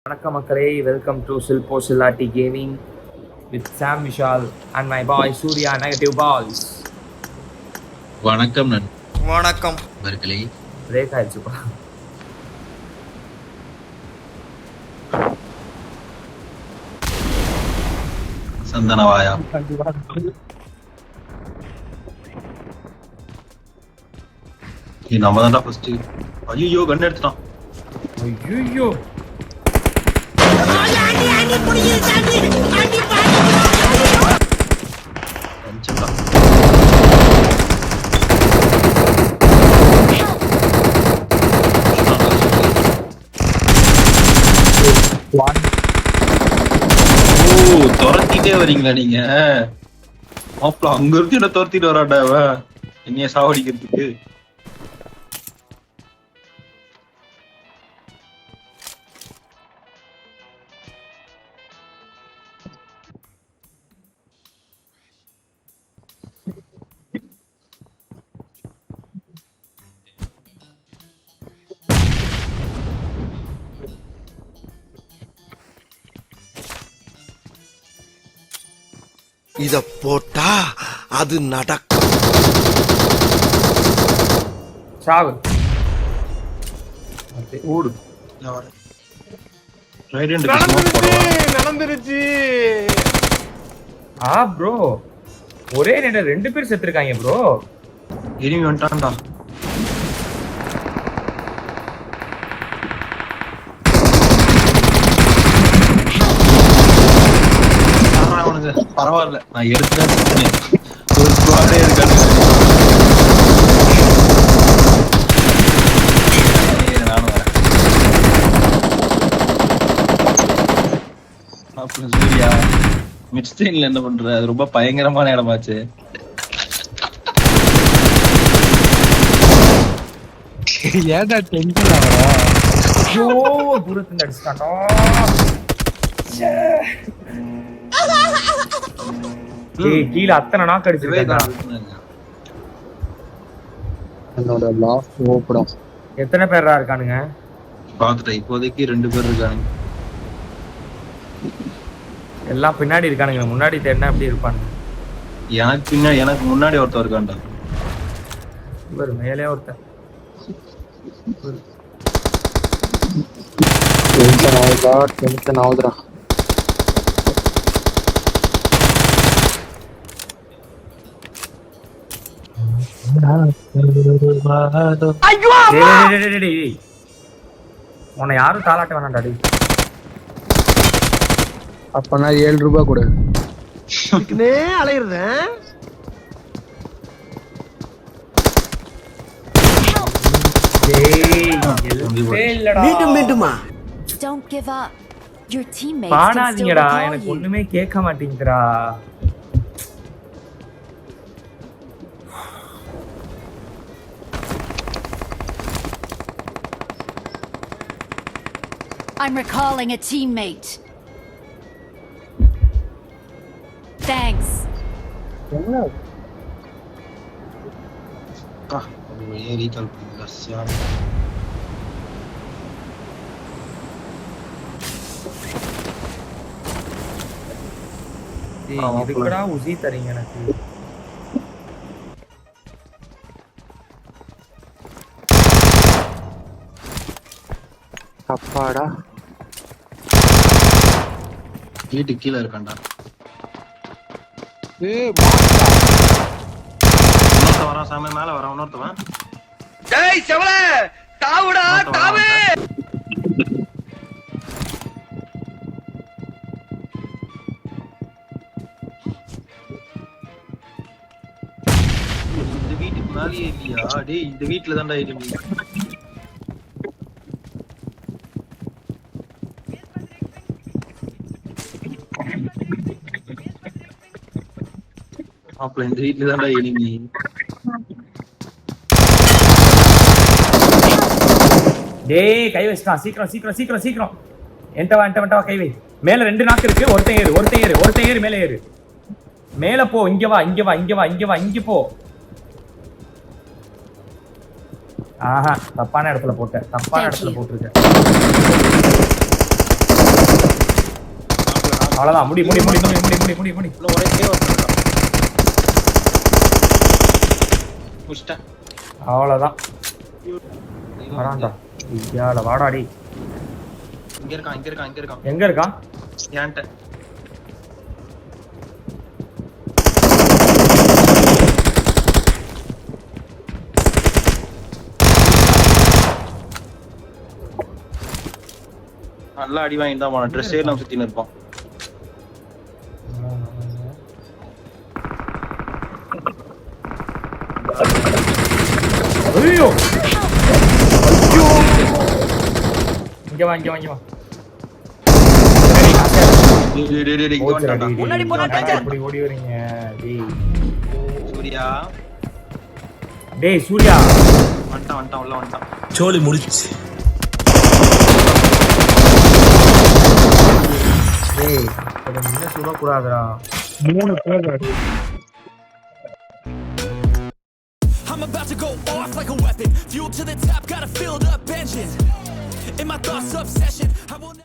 வணக்கம் மக்களே, welcome to சில்போ சில்லாட்டி gaming with Sam Vishal and my boy Surya negative balls. வணக்கம் வணக்கம் நண்பர்களே. பிரேக் ஆயிடுச்சுப்பா. சந்தனவாயா நம்ம தான்டா ஃபர்ஸ்ட். ஐயோ கன் எடுத்துட்டான். ஐயோ துரத்திட்டே வரீங்களா நீங்க? மாப்பிள்ள அங்க இருந்து என்ன துரத்திட்டு வராட்டா என்னைய சாவடிக்கிறதுக்கு. இத போட்டா அது நடக்கும். சாவு ஓடு. நடந்துருச்சு. ப்ரோ ஒரே நேரம் 2 பேர் செத்துருக்காங்க ப்ரோ. எரிமி வந்துட்டான்டா. பரவாயில்ல, நான் எடுத்தேன். ஒரு ஸ்குவாடே இருக்காது. நானும் வரேன். அப்புறம் சூர்யா மிட்ஸ்டெயின்ல என்ன பண்ற? அது ரொம்ப பயங்கரமான இடமாச்சு. ஏன்டா டென்ஷன் ஆகுற? ஐயோ தூரத்துல அடிச்சிட்டானோ. கீழே அத்தனை நாக்கு அடிச்சிருக்கேன். என்னோட லாஸ்ட் ஓப்படா. எத்தனை பேரா இருக்கானுங்க? பாத்துட்டேன். இப்போதைக்கு 2 பேர் இருக்கானுங்க. எல்லாம் பின்னாடி இருக்கானுங்க. முன்னாடி தேடினா எப்படி இருப்பானுங்க? எனக்கு முன்னாடி ஒருத்தர் இருக்கான்டா. இவர் மேலே ஒருத்தர். டென்ஷன் ஆகுதுடா. உன்னை யாரும் தாளாட்ட வேணாம்டாடி. அப்பனா 7 ரூபாய் கொடு. அலையிறேன். மீண்டுமா பாடாதீங்கடா, எனக்கு ஒண்ணுமே கேட்க மாட்டேங்குதுடா. I'm recalling a teammate. Thanks. இதுக்குடா உசி தரீங்க எனக்கு. அப்பாடா வீட்டு கீழே இருக்கான்டா. இன்னொருத்த வரான் சாமி, மேல வரான் இன்னொருத்தவன். டேய் செவல தாவுடா தாவு. இந்த வீட்டுக்கு மேலேயே இல்லையா? டேய் இந்த வீட்டுல தான்டா இருக்கு. அப்ப இந்த வீட்டுல தான்டா எனிமி. டேய் கை வச்சிட்டான். சீக்கிரம் சீக்கிரம் சீக்கிரம் சீக்கிரம். என்கிட்ட வா கை வை. மேல 2 நாக்கு இருக்கு. ஒருத்தன் ஏறு மேல ஏறு. மேல போ. இங்க வா இங்க போ. ஆஹா தப்பான இடத்துல போட்டேன், தப்பான Thank இடத்துல you. போட்டிருக்கேன். அவ்வளவுதான், முடி முடி முடி முடி முடி முடி முடி முடி. இன்னும் ஒரே ஒருத்தன் முடிச்சிட்டேன். அவ்வளவுதான். வரான்டா ஐயால வாடாடி. இங்க இருக்கான் இங்க இருக்கான் இங்க இருக்கான். எங்க இருக்கான்? ஏன்ட்ட நல்லா அடி வாங்கி தான் போன ட்ரெஸ்ஸே எல்லாம் சுத்தின்னு இருப்பான். ஐயோ ஐயோ இங்க வா இங்க வா இங்க வா. இங்க வந்துட்டான்டா. முன்னாடி போனா இப்படி ஓடி வரீங்க டேய். சூர்யா டேய் சூர்யா வந்துட்டான் வந்துட்டான் உள்ள வந்துட்டான். சோலி முடிச்சு. டேய் இத முன்ன சுட கூடாதுடா. 3 பேர் I'm about to go off like a weapon. Fuel to the top, got a filled up engine. In my thoughts, obsession. I will